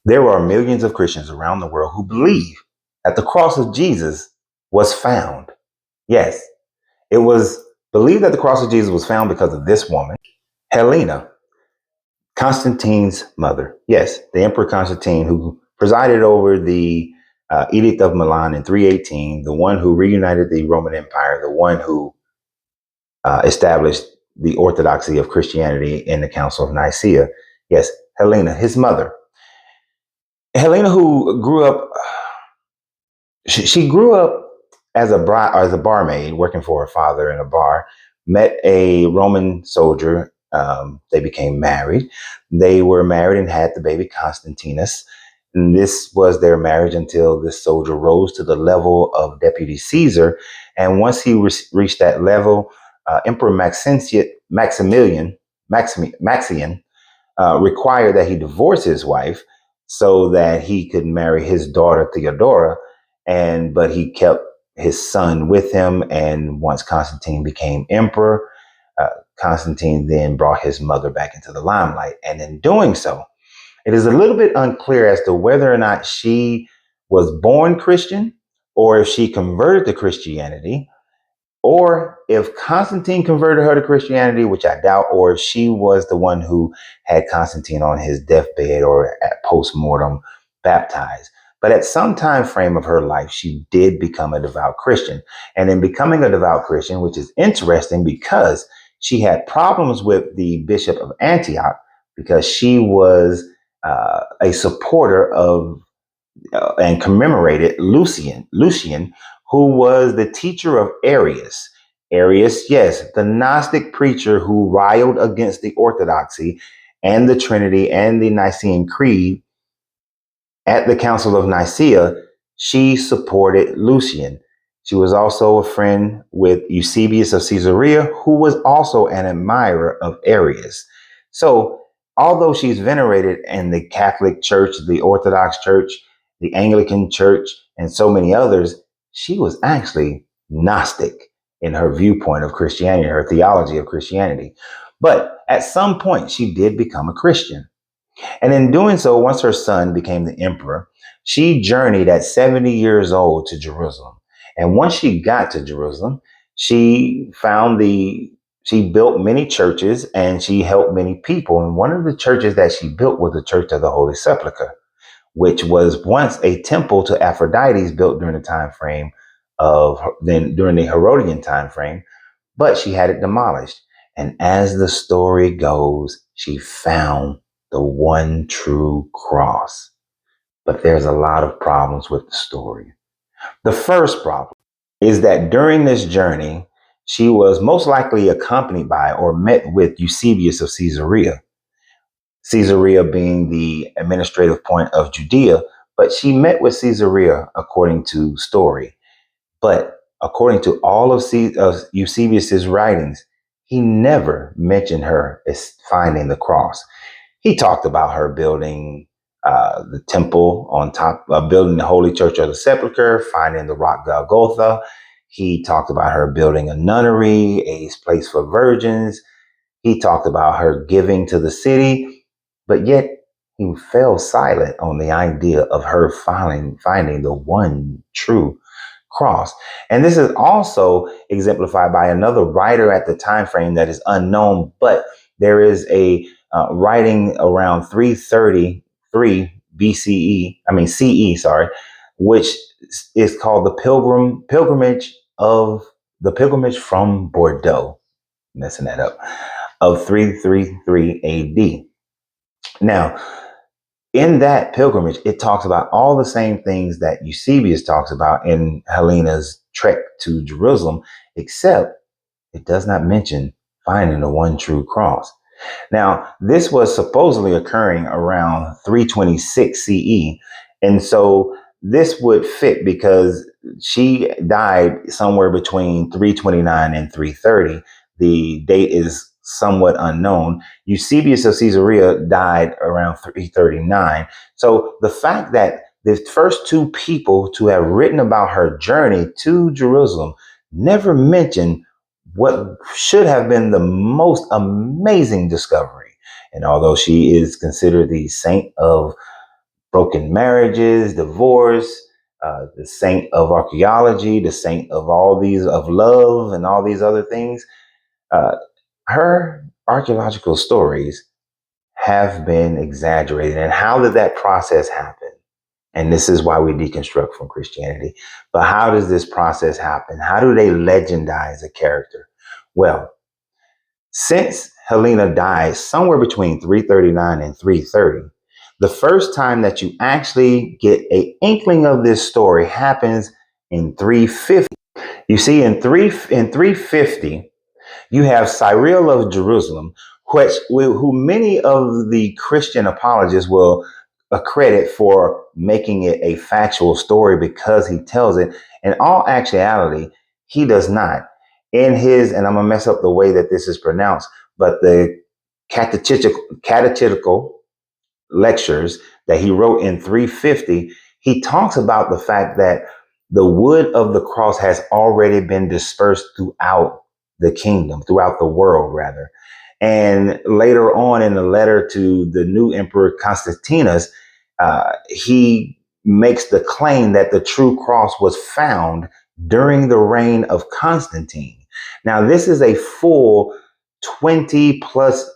There are millions of Christians around the world who believe that the cross of Jesus was found. Yes, it was believed that the cross of Jesus was found because of this woman, Helena, Constantine's mother. Yes, the Emperor Constantine, who presided over the Edict of Milan in 318, the one who reunited the Roman Empire, the one who established the orthodoxy of Christianity in the Council of Nicaea. Yes, Helena, his mother. Helena, who grew up, she grew up as a barmaid working for her father in a bar, met a Roman soldier. They became married. They were married and had the baby Constantinus. And this was their marriage until this soldier rose to the level of deputy Caesar. And once he reached that level, Emperor Maxian required that he divorce his wife so that he could marry his daughter Theodora, but he kept his son with him. And once Constantine became emperor, Constantine then brought his mother back into the limelight. And in doing so, it is a little bit unclear as to whether or not she was born Christian or if she converted to Christianity, or if Constantine converted her to Christianity, which I doubt, or if she was the one who had Constantine on his deathbed or at post-mortem baptized. But at some time frame of her life, she did become a devout Christian. And in becoming a devout Christian, which is interesting because she had problems with the Bishop of Antioch because she was a supporter of and commemorated Lucian, who was the teacher of Arius. Arius, yes, the Gnostic preacher who riled against the Orthodoxy and the Trinity and the Nicene Creed at the Council of Nicaea. She supported Lucian. She was also a friend with Eusebius of Caesarea, who was also an admirer of Arius. So, although she's venerated in the Catholic Church, the Orthodox Church, the Anglican Church, and so many others, she was actually Gnostic in her viewpoint of Christianity, her theology of Christianity. But at some point, she did become a Christian. And in doing so, once her son became the emperor, she journeyed at 70 years old to Jerusalem. And once she got to Jerusalem, she she built many churches and she helped many people. And one of the churches that she built was the Church of the Holy Sepulchre, which was once a temple to Aphrodite built during the time frame during the Herodian time frame, but she had it demolished. And as the story goes, she found the one true cross. But there's a lot of problems with the story. The first problem is that during this journey, she was most likely accompanied by or met with Eusebius of Caesarea, Caesarea being the administrative point of Judea, but she met with Caesarea according to story. But according to all of Eusebius's writings, he never mentioned her as finding the cross. He talked about her building the temple on top, building the Holy Church of the Sepulchre, finding the rock Golgotha. He talked about her building a nunnery, a place for virgins. He talked about her giving to the city, but yet he fell silent on the idea of her finding the one true cross. And this is also exemplified by another writer at the time frame that is unknown, but there is a writing around 333 CE, sorry, which is called the pilgrimage from Bordeaux, messing that up, of 333 AD. Now, in that pilgrimage, it talks about all the same things that Eusebius talks about in Helena's trek to Jerusalem, except it does not mention finding the one true cross. Now, this was supposedly occurring around 326 CE. And so this would fit because she died somewhere between 329 and 330. The date is somewhat unknown. Eusebius of Caesarea died around 339. So the fact that the first two people to have written about her journey to Jerusalem never mentioned what should have been the most amazing discovery. And although she is considered the saint of broken marriages, divorce, the saint of archaeology, the saint of all these, of love, and all these other things. Uh, her archaeological stories have been exaggerated. And how did that process happen? And this is why we deconstruct from Christianity. But how does this process happen? How do they legendize a character? Well, since Helena died somewhere between 339 and 330, the first time that you actually get an inkling of this story happens in 350. You see, in 350, you have Cyril of Jerusalem, who many of the Christian apologists will accredit for making it a factual story because he tells it. In all actuality, he does not. In his, and I'm going to mess up the way that this is pronounced, but the catechetical lectures that he wrote in 350, he talks about the fact that the wood of the cross has already been dispersed throughout the kingdom, throughout the world, rather. And later on in the letter to the new emperor Constantinus, he makes the claim that the true cross was found during the reign of Constantine. Now, this is a full 20 plus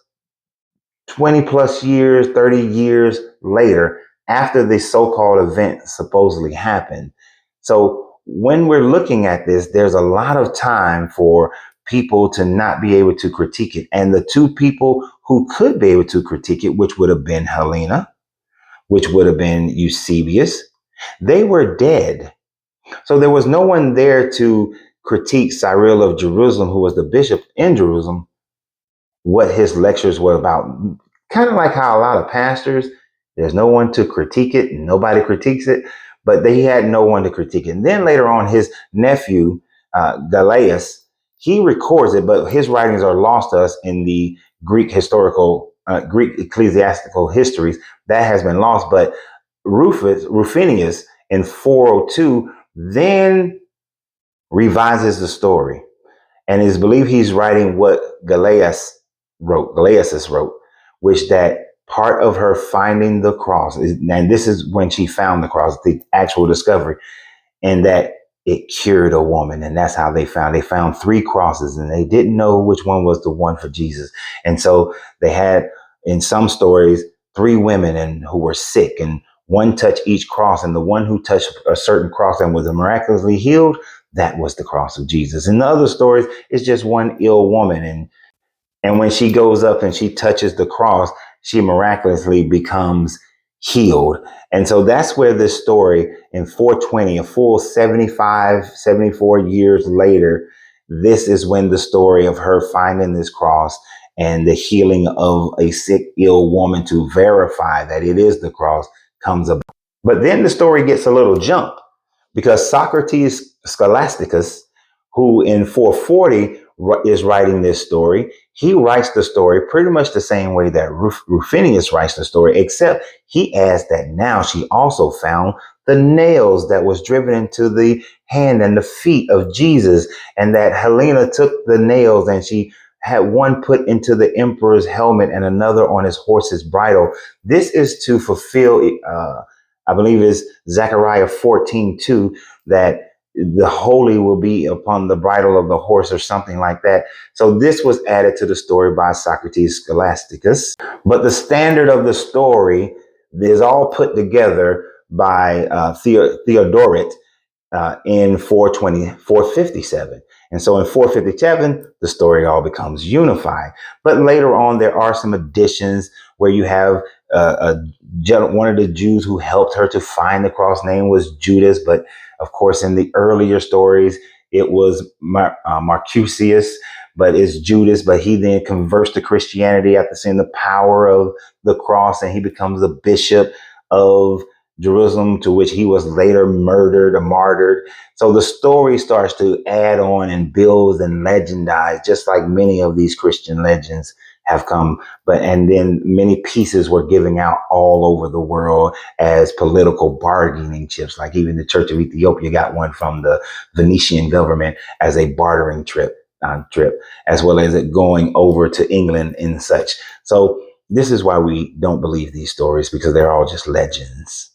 20 plus years, 30 years later, after the so-called event supposedly happened. So when we're looking at this, there's a lot of time for people to not be able to critique it. And the two people who could be able to critique it, which would have been Helena, which would have been Eusebius, they were dead. So there was no one there to critique Cyril of Jerusalem, who was the bishop in Jerusalem, what his lectures were about. Kind of like how a lot of pastors, there's no one to critique it, and nobody critiques it, but he had no one to critique it. And then later on, his nephew, Galeas, he records it, but his writings are lost to us in the Greek ecclesiastical histories. That has been lost. But Rufinus in 402 then revises the story. And it's believed he's writing what Galeasus wrote, which that part of her finding the cross, and this is when she found the cross, the actual discovery, and that it cured a woman. And that's how they found three crosses, and they didn't know which one was the one for Jesus. And so they had, in some stories, three women and who were sick, and one touched each cross, and the one who touched a certain cross and was miraculously healed, that was the cross of Jesus. In the other stories, it's just one ill woman, and when she goes up and she touches the cross, she miraculously becomes healed. And so that's where this story in 420, a full 75, 74 years later, this is when the story of her finding this cross and the healing of a sick, ill woman to verify that it is the cross comes about. But then the story gets a little jump because Socrates Scholasticus, who in 440 is writing this story, he writes the story pretty much the same way that Rufinus writes the story, except he adds that now she also found the nails that was driven into the hand and the feet of Jesus, and that Helena took the nails and she had one put into the emperor's helmet and another on his horse's bridle. This is to fulfill, I believe is Zechariah 14:2, that the holy will be upon the bridle of the horse or something like that. So this was added to the story by Socrates Scholasticus. But the standard of the story is all put together by Theodoret in 457. And so in 457, the story all becomes unified. But later on, there are some additions where you have one of the Jews who helped her to find the cross, name was Judas. But of course, in the earlier stories, it was Marcusius, but it's Judas. But he then converts to Christianity after seeing the power of the cross, and he becomes the bishop of Jerusalem, to which he was later murdered or martyred. So the story starts to add on and builds and legendize, just like many of these Christian legends have come. And then many pieces were giving out all over the world as political bargaining chips. Like even the Church of Ethiopia got one from the Venetian government as a bartering trip, as well as it going over to England and such. So this is why we don't believe these stories, because they're all just legends.